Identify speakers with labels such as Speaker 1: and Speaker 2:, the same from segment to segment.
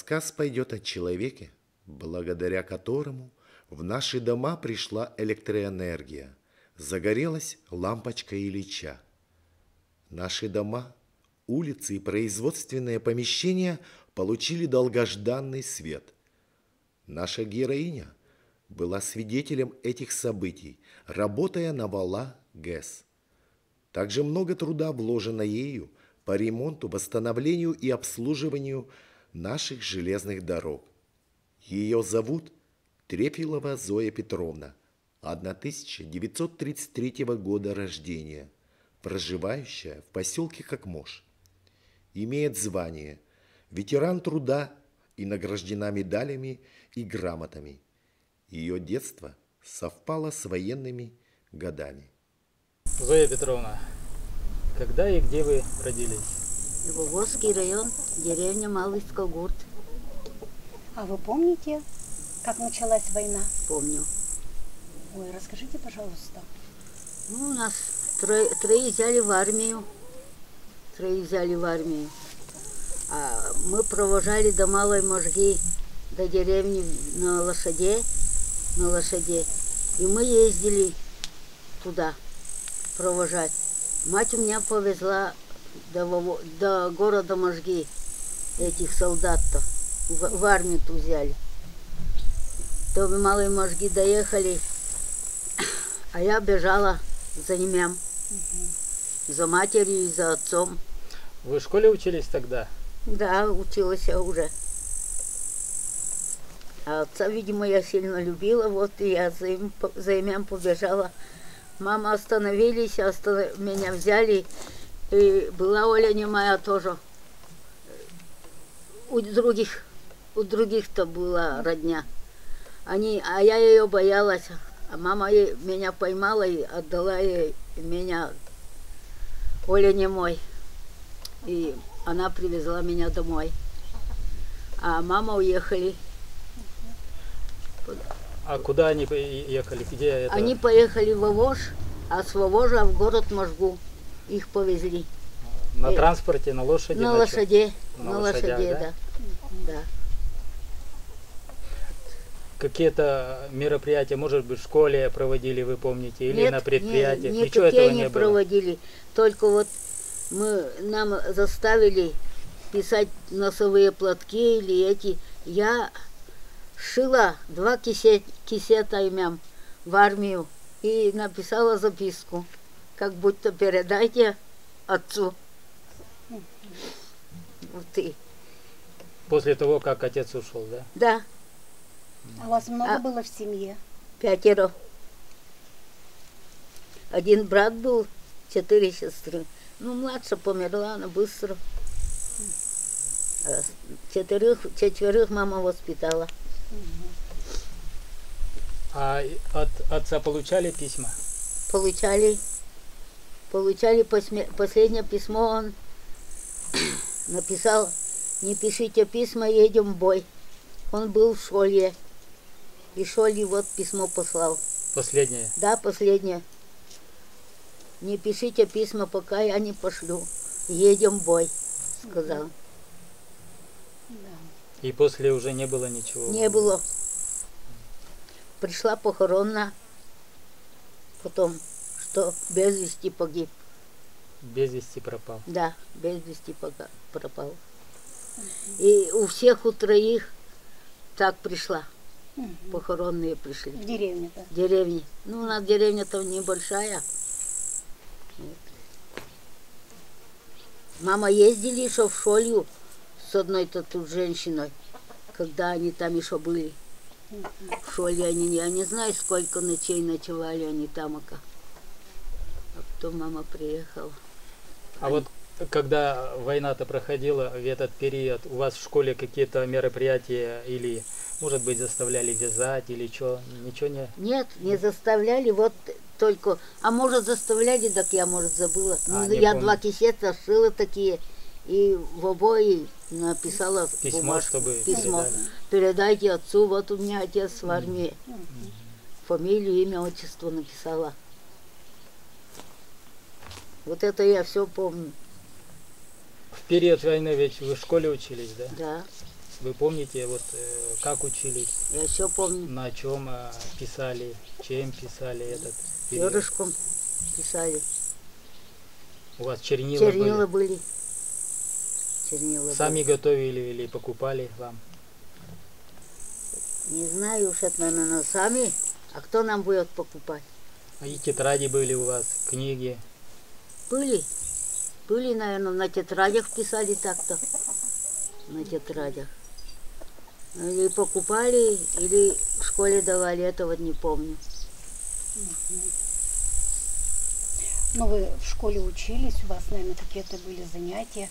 Speaker 1: Рассказ пойдет о человеке, благодаря которому в наши дома пришла электроэнергия, загорелась лампочка Ильича. Наши дома, улицы и производственные помещения получили долгожданный свет. Наша героиня была свидетелем этих событий, работая на вала ГЭС. Также много труда вложено ею по ремонту, восстановлению и обслуживанию наших железных дорог. Ее зовут Трефилова Зоя Петровна, 1933 года рождения, проживающая в поселке Хакмош. Имеет звание ветеран труда и награждена медалями и грамотами. Ее детство совпало с военными годами.
Speaker 2: Зоя Петровна, когда и где вы родились?
Speaker 3: Вологодский район, деревня Малый Скогурт.
Speaker 4: А вы помните, как началась война?
Speaker 3: Помню.
Speaker 4: Ой, расскажите, пожалуйста.
Speaker 3: Ну, у нас трое взяли в армию. А мы провожали до Малой Можги, до деревни на лошаде. И мы ездили туда провожать. Мать у меня повезла до города Можги этих солдат-то. В армию-то взяли. До Малой Можги доехали, а я бежала за ними, за матерью и за отцом.
Speaker 2: Вы в школе учились тогда?
Speaker 3: Да, училась я уже. А отца, видимо, я сильно любила, вот и я за ним побежала. Мама остановились, меня взяли, и была Оля немая тоже. У других-то была родня. А я ее боялась, а мама меня поймала и отдала ей меня Оля немой. И она привезла меня домой. А мама уехали.
Speaker 2: А куда они ехали? Где это?
Speaker 3: Они поехали в Вовож, а с Вовожа в город Можгу их повезли.
Speaker 2: На транспорте, на лошади?
Speaker 3: На лошади,
Speaker 2: да?
Speaker 3: Да.
Speaker 2: Какие-то мероприятия, может быть, в школе проводили, вы помните, или
Speaker 3: Нет,
Speaker 2: на предприятиях?
Speaker 3: Ничего этого не проводили. Только вот нам заставили писать носовые платки или эти. Я шила 2 кисета имям в армию и написала записку, как будто передайте отцу. Вот и.
Speaker 2: После того, как отец ушел, да?
Speaker 3: Да.
Speaker 4: А вас много было в семье?
Speaker 3: 5. Один брат был, 4 сестры. Ну, младшая померла, она быстро. А 4 мама воспитала.
Speaker 2: А от отца получали письма?
Speaker 3: Получали. Последнее письмо он написал: не пишите письма, едем в бой. Он был в школе. И Шоли вот письмо послал.
Speaker 2: Последнее?
Speaker 3: Да, последнее. Не пишите письма, пока я не пошлю. Едем в бой, сказал.
Speaker 2: И после уже не было ничего?
Speaker 3: Не было. Пришла похоронна. Потом, что без вести погиб.
Speaker 2: Без вести пропал?
Speaker 3: Да, без вести пропал. И у всех, у 3 так пришла. Похоронные пришли.
Speaker 4: В деревне, да?
Speaker 3: В деревне. Ну, у нас деревня-то небольшая. Вот. Мама ездили еще в Шолью с одной-то тут женщиной, когда они там еще были. В Шоле я не знаю, сколько ночей ночевали они там. А потом мама приехала.
Speaker 2: А вот когда война-то проходила, в этот период, у вас в школе какие-то мероприятия или, может быть, заставляли вязать или что? Ничего не?
Speaker 3: Нет, не заставляли, вот только... А может, заставляли, так я, может, забыла. Я
Speaker 2: помню.
Speaker 3: 2 кисета шила такие, и в обои написала
Speaker 2: письмо,
Speaker 3: бумажку,
Speaker 2: чтобы
Speaker 3: письмо. Передайте отцу, вот у меня отец в армии. Фамилию, имя, отчество написала. Вот это я все помню.
Speaker 2: В период войны ведь вы в школе учились, да?
Speaker 3: Да.
Speaker 2: Вы помните, вот как учились,
Speaker 3: Я все помню.
Speaker 2: на чем писали, чем писали этот период?
Speaker 3: Перышком писали.
Speaker 2: У вас чернила
Speaker 3: Чернила
Speaker 2: были?
Speaker 3: были. Чернила
Speaker 2: Сами
Speaker 3: были.
Speaker 2: готовили или покупали вам?
Speaker 3: Не знаю уж, это, наверное, сами. А кто нам будет покупать?
Speaker 2: И тетради были у вас, книги.
Speaker 3: Были. Были, наверное, на тетрадях писали так-то. На тетрадях. Или покупали, или в школе давали, этого не помню.
Speaker 4: Ну, вы в школе учились, у вас, наверное, какие-то были занятия,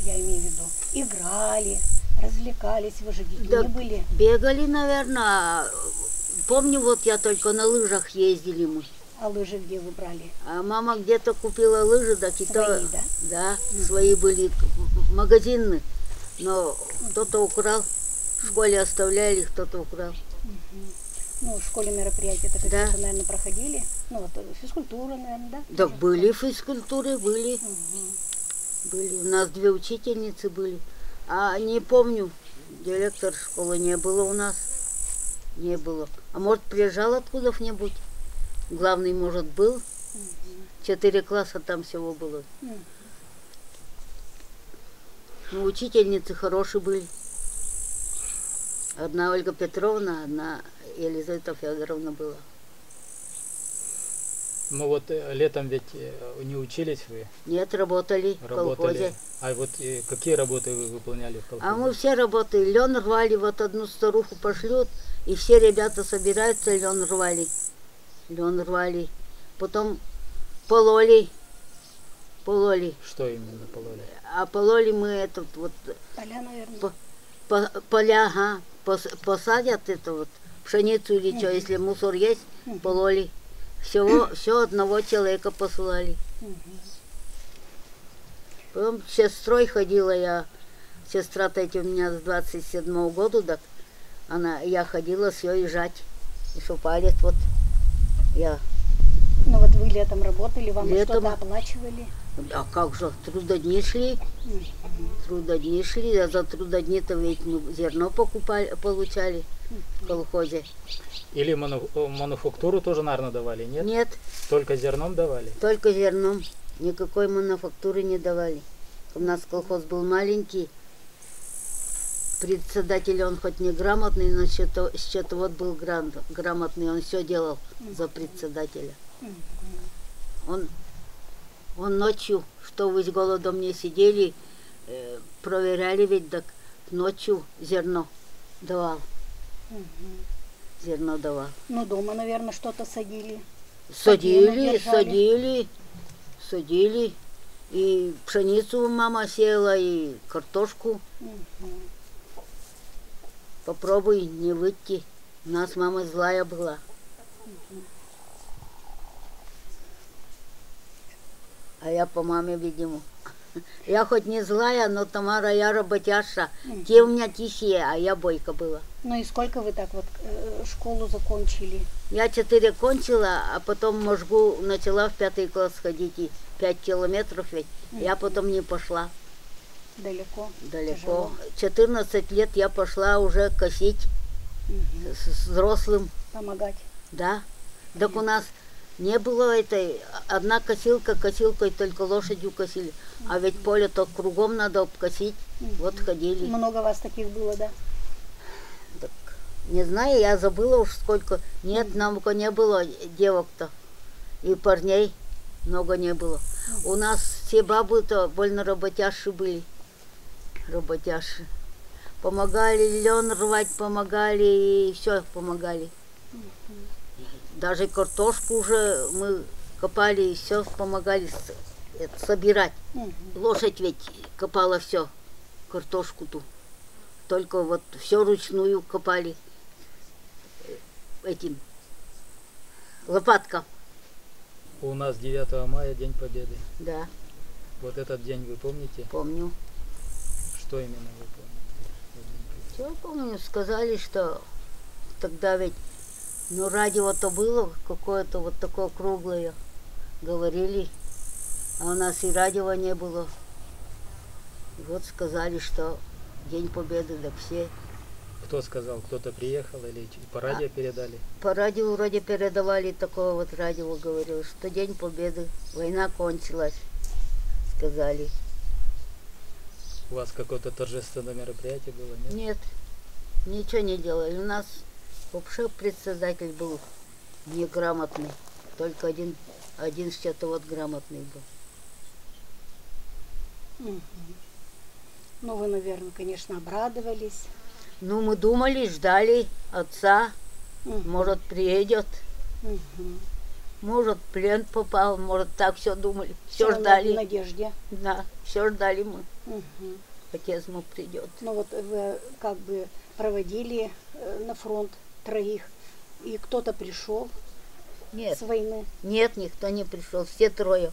Speaker 4: я имею в виду, играли, развлекались, вы же детьми
Speaker 3: Да,
Speaker 4: были.
Speaker 3: бегали, наверное. Помню, вот я только на лыжах ездили мы.
Speaker 4: А лыжи где вы брали?
Speaker 3: А мама где-то купила лыжи, да,
Speaker 4: Свои, да?
Speaker 3: Да, свои были магазинные. Но кто-то украл. В школе оставляли, кто-то украл.
Speaker 4: Ну, в школе мероприятия это
Speaker 3: Да.
Speaker 4: какие-то, наверное, проходили. Ну, вот физкультура, наверное, да?
Speaker 3: Да,
Speaker 4: Тоже?
Speaker 3: были физкультуры, были. Были. У нас 2 учительницы были. А не помню, директор школы не было у нас. Не было. А может, приезжал откуда-нибудь? Главный, может, был. 4 класса там всего было. Ну, учительницы хорошие были. Одна Ольга Петровна, одна Елизавета Федоровна была.
Speaker 2: Ну вот летом ведь не учились вы,
Speaker 3: Нет, работали в колхозе.
Speaker 2: работали. А вот какие работы вы выполняли в колхозе?
Speaker 3: А мы все работали. Лен рвали, вот одну старуху пошлют, и все ребята собираются, лен рвали. Лен рвали. Потом пололи. Пололи.
Speaker 2: Что именно пололи?
Speaker 3: А пололи мы этот вот
Speaker 4: Поля, наверное.
Speaker 3: поля, ага, посадят это вот пшеницу или что, если мусор есть, пололи. Все одного человека посылали. Потом с сестрой ходила я. Сестра-то эти у меня с 27-го года, так я ходила с ее езжать. И что палец вот я.
Speaker 4: Ну, вот вы летом работали, вам
Speaker 3: Летом.
Speaker 4: что-то оплачивали?
Speaker 3: А как же, трудодни шли. Трудодни шли, а за трудодни-то ведь мы зерно получали в колхозе.
Speaker 2: Или мануфактуру тоже, наверное, давали, нет?
Speaker 3: Нет,
Speaker 2: Только зерном давали?
Speaker 3: только зерном. Никакой мануфактуры не давали. У нас колхоз был маленький. Председатель, он хоть не грамотный, но счетовод был грамотный. Он все делал за председателя. Он ночью, что вы с голодом не сидели, проверяли ведь, так ночью зерно давал. Зерно давал.
Speaker 4: Ну, дома, наверное, что-то садили.
Speaker 3: Садили,
Speaker 4: держали.
Speaker 3: садили. И пшеницу мама сеяла, и картошку. Попробуй не выйти. У нас мама злая была. А я по маме, видимо. Я хоть не злая, но Тамара, я работяша. Те у меня тихие, а я бойка была.
Speaker 4: Ну и сколько вы так вот школу закончили?
Speaker 3: Я 4 кончила, а потом в Можгу начала в 5 класс ходить. И 5 километров ведь. Я потом не пошла
Speaker 4: Далеко?
Speaker 3: далеко.
Speaker 4: Тяжело.
Speaker 3: 14 лет я пошла уже косить с взрослым.
Speaker 4: Помогать?
Speaker 3: Да. Так у нас не было этой, одна косилка, косилкой только лошадью косили. А ведь поле-то кругом надо обкосить. Вот ходили.
Speaker 4: Много вас таких было, да?
Speaker 3: Так, не знаю, я забыла уж сколько. Нет, намного не было девок-то. И парней много не было. У нас все бабы-то больно работящие были. Работящие. Помогали лен рвать, помогали, и все помогали. Даже картошку уже мы копали, и все помогали собирать. Лошадь ведь копала все, картошку ту. Только вот все ручную копали этим лопатком.
Speaker 2: У нас 9 мая День Победы.
Speaker 3: Да,
Speaker 2: Вот этот день вы помните?
Speaker 3: помню.
Speaker 2: Что именно вы помните?
Speaker 3: Все помню, сказали, что тогда ведь, ну, радио-то было какое-то вот такое круглое, говорили, а у нас и радио не было. И вот сказали, что День Победы, да все.
Speaker 2: Кто сказал, кто-то приехал или по радио передали?
Speaker 3: По радио вроде передавали, такое вот радио говорило, что День Победы, война кончилась, сказали.
Speaker 2: У вас какое-то торжественное мероприятие было, нет?
Speaker 3: Нет, ничего не делали. У нас вообще председатель был неграмотный, только один что-то вот грамотный был.
Speaker 4: Мгм. Ну, вы, наверное, конечно, обрадовались.
Speaker 3: Ну, мы думали, ждали отца,
Speaker 4: Мгм.
Speaker 3: может, приедет,
Speaker 4: Мгм.
Speaker 3: может, в плен попал, может, так все думали. Все
Speaker 4: Всё в
Speaker 3: ждали.
Speaker 4: надежде.
Speaker 3: Да, все ждали мы.
Speaker 4: Мгм.
Speaker 3: Отец мой придет.
Speaker 4: Ну вот вы как бы проводили на фронт троих, и кто-то пришел
Speaker 3: Нет,
Speaker 4: с войны.
Speaker 3: нет, никто не пришел. Все трое.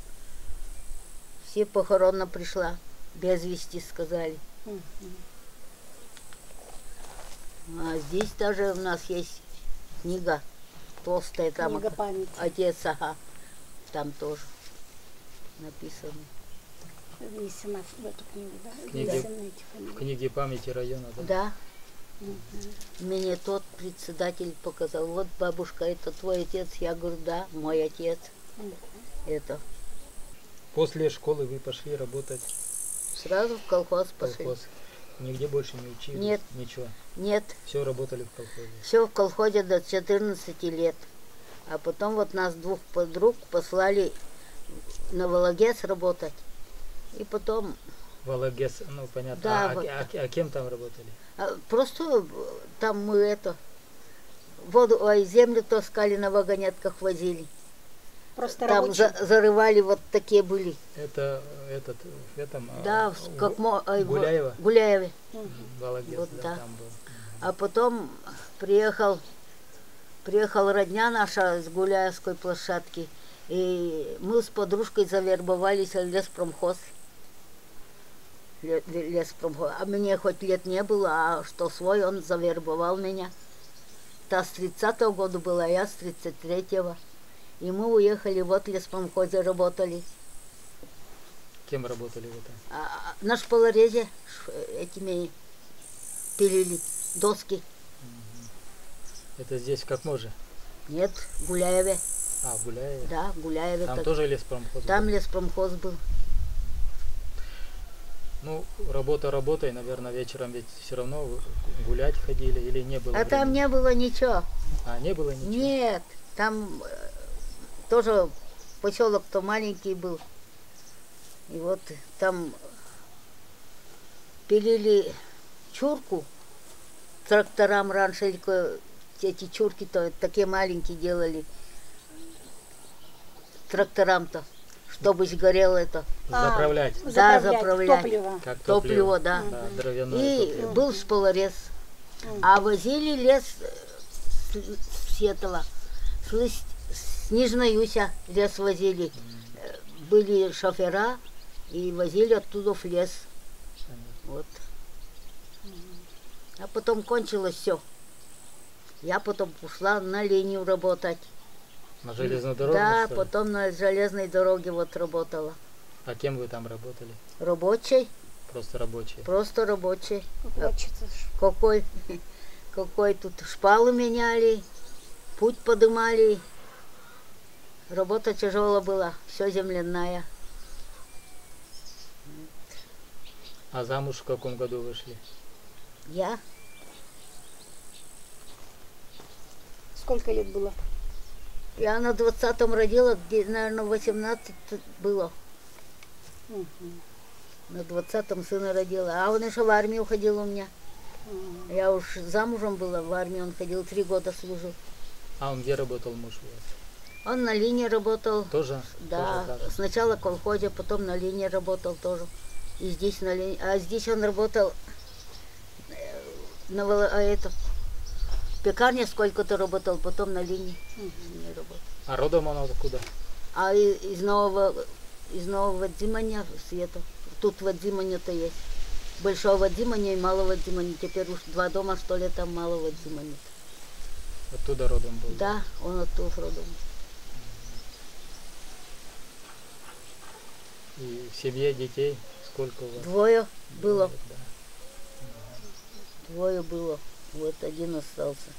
Speaker 3: Все похорона пришла. Без вести сказали.
Speaker 4: Мгм.
Speaker 3: А здесь даже у нас есть книга толстая, там
Speaker 4: Книга памяти.
Speaker 3: отец, ага, там тоже написано.
Speaker 4: Внесена в эту книгу, да?
Speaker 2: Книги-
Speaker 4: Внесены эти
Speaker 2: В
Speaker 4: фамилии.
Speaker 2: книге памяти района, да?
Speaker 3: Да,
Speaker 4: Мгм.
Speaker 3: мне тот председатель показал. Вот, бабушка, это твой отец? Я говорю, да, мой отец.
Speaker 4: Мгм.
Speaker 3: Это.
Speaker 2: После школы вы пошли работать
Speaker 3: Сразу в колхоз
Speaker 2: в
Speaker 3: пошли.
Speaker 2: колхоз. Нигде больше не учились?
Speaker 3: Нет.
Speaker 2: Ничего.
Speaker 3: Нет,
Speaker 2: Все работали в колхозе.
Speaker 3: все в колхозе до 14 лет. А потом вот нас двух подруг послали на Вологодец работать. И потом
Speaker 2: Вологес, ну понятно.
Speaker 3: Да,
Speaker 2: а,
Speaker 3: вот.
Speaker 2: а кем там работали?
Speaker 3: просто там мы это воду, землю таскали, на вагонетках возили.
Speaker 4: Просто
Speaker 3: Там
Speaker 4: рабочие.
Speaker 3: зарывали, вот такие были.
Speaker 2: Это этот в этом
Speaker 3: Да, как
Speaker 2: Гуляева?
Speaker 3: Гуляеве.
Speaker 4: Мгм.
Speaker 2: Вологес,
Speaker 3: Вот,
Speaker 2: да,
Speaker 3: да.
Speaker 2: там был.
Speaker 3: А потом приехал родня наша с Гуляевской площадки. И мы с подружкой завербовались в леспромхоз. Леспромхоз. А мне хоть лет не было, а что свой, он завербовал меня. Та с 30-го года была, я с 33-го. И мы уехали, вот в леспромхозе работали.
Speaker 2: Кем работали в этом?
Speaker 3: На шпалорезе этими пилили доски.
Speaker 2: Это здесь в Какможе?
Speaker 3: Нет, в Гуляеве.
Speaker 2: А, в Гуляеве?
Speaker 3: Да, в Гуляеве.
Speaker 2: Там
Speaker 3: так.
Speaker 2: тоже леспромхоз
Speaker 3: Там
Speaker 2: был?
Speaker 3: леспромхоз был.
Speaker 2: Ну, работа работой, наверное, вечером ведь все равно вы гулять ходили или не было
Speaker 3: А там
Speaker 2: времени?
Speaker 3: не было ничего.
Speaker 2: А, не было ничего?
Speaker 3: Нет, там тоже поселок-то маленький был. И вот там пилили чурку тракторам раньше, эти чурки-то такие маленькие делали тракторам-то, чтобы сгорело это.
Speaker 2: Заправлять,
Speaker 3: Да, заправлять.
Speaker 4: Топливо.
Speaker 2: как
Speaker 3: Топливо, да.
Speaker 2: Да, дровяное
Speaker 3: И
Speaker 2: топливо.
Speaker 3: был шпалорез. А возили лес с этого, с Нижней Юся лес возили. Были шофера и возили оттуда в лес. Вот. А потом кончилось все. Я потом ушла на линию работать.
Speaker 2: На железнодорожной,
Speaker 3: Да,
Speaker 2: что ли?
Speaker 3: потом на железной дороге вот работала.
Speaker 2: А кем вы там работали?
Speaker 3: Рабочий,
Speaker 2: Просто рабочие?
Speaker 3: просто рабочий.
Speaker 4: Укладчица.
Speaker 3: Какой тут шпалы меняли, путь подымали. Работа тяжелая была, все земляная.
Speaker 2: А замуж в каком году вышли?
Speaker 3: Я
Speaker 4: Сколько лет было?
Speaker 3: на 20-м родила, где, наверное, 18 было.
Speaker 4: Мгм.
Speaker 3: На 20-м сына родила. А он еще в армию ходил у меня.
Speaker 4: Мгм.
Speaker 3: Я уж замужем была, в армию он ходил, 3 года служил.
Speaker 2: А он где работал, муж у вас?
Speaker 3: Он на линии работал.
Speaker 2: Тоже?
Speaker 3: Да,
Speaker 2: Тоже так же?
Speaker 3: сначала в колхозе, потом на линии работал тоже. И здесь на линии. А здесь он работал в пекарне сколько-то работал, потом на линии не работал.
Speaker 2: А родом он откуда?
Speaker 3: А из нового Вадзиманя света. Тут Вадзиманя-то есть. Большого Вадзиманя и малого Вадзиманя. Теперь уж 2 дома, что ли, там малого Вадзиманя.
Speaker 2: Оттуда родом был?
Speaker 3: Да, он оттуда родом.
Speaker 2: И в семье детей сколько у вас?
Speaker 3: 2 было.
Speaker 2: Да.
Speaker 3: 2 было, вот 1 остался.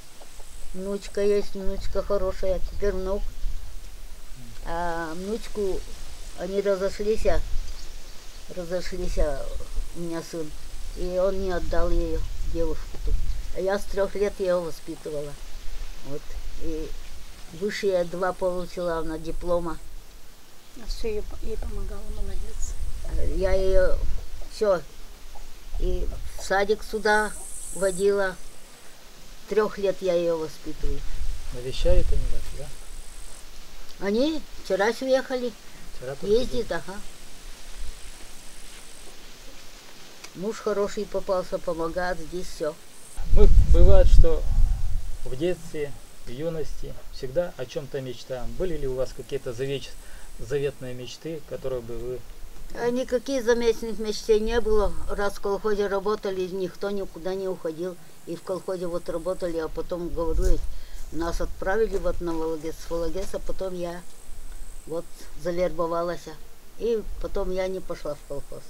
Speaker 3: Внучка есть, внучка хорошая, теперь внук. А внучку, они разошлись, у меня сын, и он не отдал ее, девушку-то. А я с 3 лет ее воспитывала. Вот. И высшие 2 получила она диплома.
Speaker 4: Все ей помогала, молодец.
Speaker 3: Я ее все и в садик сюда водила. 3 лет я ее воспитываю.
Speaker 2: Навещают они вас, да?
Speaker 3: Они вчера уехали,
Speaker 2: Вчера только
Speaker 3: ездит, ага. Муж хороший попался, помогает, здесь все.
Speaker 2: Мы бывает, что в детстве, в юности всегда о чем-то мечтаем. Были ли у вас какие-то заветные мечты, которые бы вы...
Speaker 3: А никаких заметных мечтей не было. Раз в колхозе работали, никто никуда не уходил. И в колхозе вот работали, а потом, говорю, нас отправили вот на Вологодец, с Вологодеца, потом я вот завербовалась. И потом я не пошла в колхоз.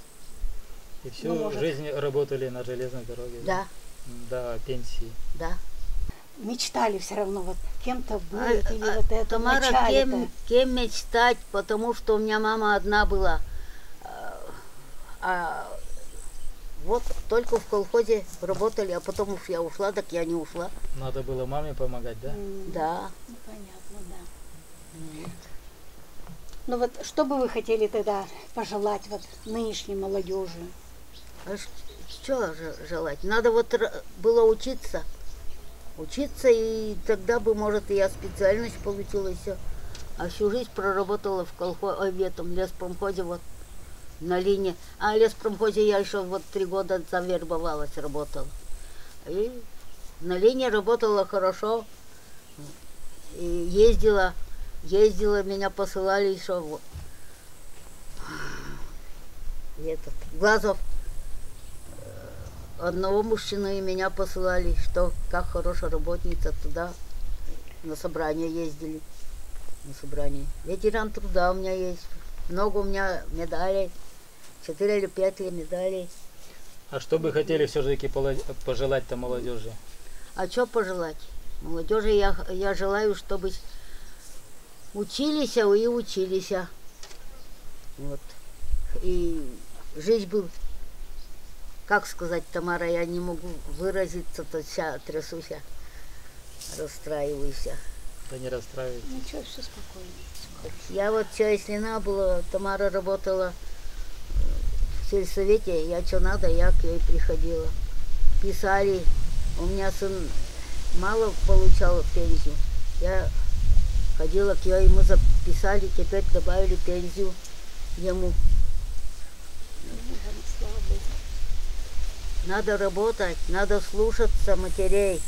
Speaker 2: И всю
Speaker 4: Ну, может.
Speaker 2: жизнь работали на железной дороге?
Speaker 3: Да,
Speaker 2: До пенсии.
Speaker 3: да.
Speaker 4: Мечтали все равно вот кем-то быть
Speaker 3: А,
Speaker 4: или вот это в
Speaker 3: Тамара,
Speaker 4: начале-то.
Speaker 3: кем мечтать, потому что у меня мама одна была. А вот только в колхозе работали, а потом уж я ушла, так я не ушла.
Speaker 2: Надо было маме помогать, да?
Speaker 3: Да.
Speaker 4: Ну, понятно, да. Ну вот что бы вы хотели тогда пожелать вот нынешней молодежи?
Speaker 3: А что желать? Надо вот было учиться. Учиться, и тогда бы, может, и я специальность получила, и все. А всю жизнь проработала в колхозе, в этом леспромхозе, вот на линии. А в леспромхозе я еще вот 3 года завербовалась, работала. И на линии работала хорошо. И ездила, меня посылали еще вот. Глазов. Одного мужчину и меня посылали, что как хорошая работница, туда на собрание ездили. На собрание. Ветеран труда у меня есть. Много у меня медалей. 4 или 5 медалей.
Speaker 2: А что бы хотели все-таки пожелать-то молодежи?
Speaker 3: А что пожелать? Молодежи я желаю, чтобы учились и учились. Вот. И жизнь был, как сказать, Тамара, я не могу выразиться, то вся трясусь, расстраиваюсь.
Speaker 2: Да не расстраивайтесь.
Speaker 4: Ничего, все спокойно.
Speaker 3: Я вот что, если надо было, Тамара работала в сельсовете, я что надо, я к ней приходила. Писали, у меня сын мало получал пенсию. Я ходила к ней, ему записали, теперь добавили пенсию ему.
Speaker 4: Слава Богу.
Speaker 3: Надо работать, надо слушаться матерей.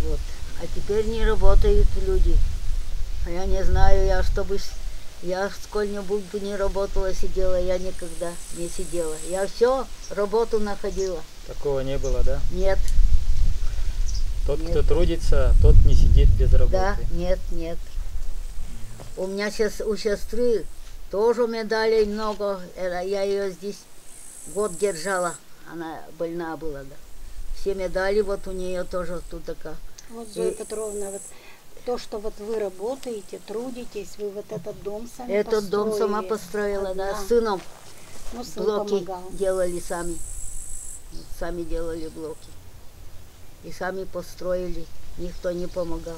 Speaker 3: Вот. А теперь не работают люди. А я не знаю, я сколь-нибудь бы не работала, сидела, я никогда не сидела. Я все работу находила.
Speaker 2: Такого не было, да?
Speaker 3: Нет,
Speaker 2: Тот,
Speaker 3: Нет.
Speaker 2: кто трудится, тот не сидит без работы.
Speaker 3: да, нет. У меня сейчас у сестры тоже медалей много. Я ее здесь год держала. Она больна была, да. Все медали вот у нее тоже тут такая.
Speaker 4: Вот, Зоя Петровна, вот то, что вот вы работаете, трудитесь, вы вот этот дом сами
Speaker 3: Этот дом сама
Speaker 4: построили.
Speaker 3: построила, да,
Speaker 4: Одна.
Speaker 3: с сыном.
Speaker 4: Ну, сын
Speaker 3: Блоки
Speaker 4: помогал.
Speaker 3: делали сами. Сами делали блоки. И сами построили. Никто не помогал.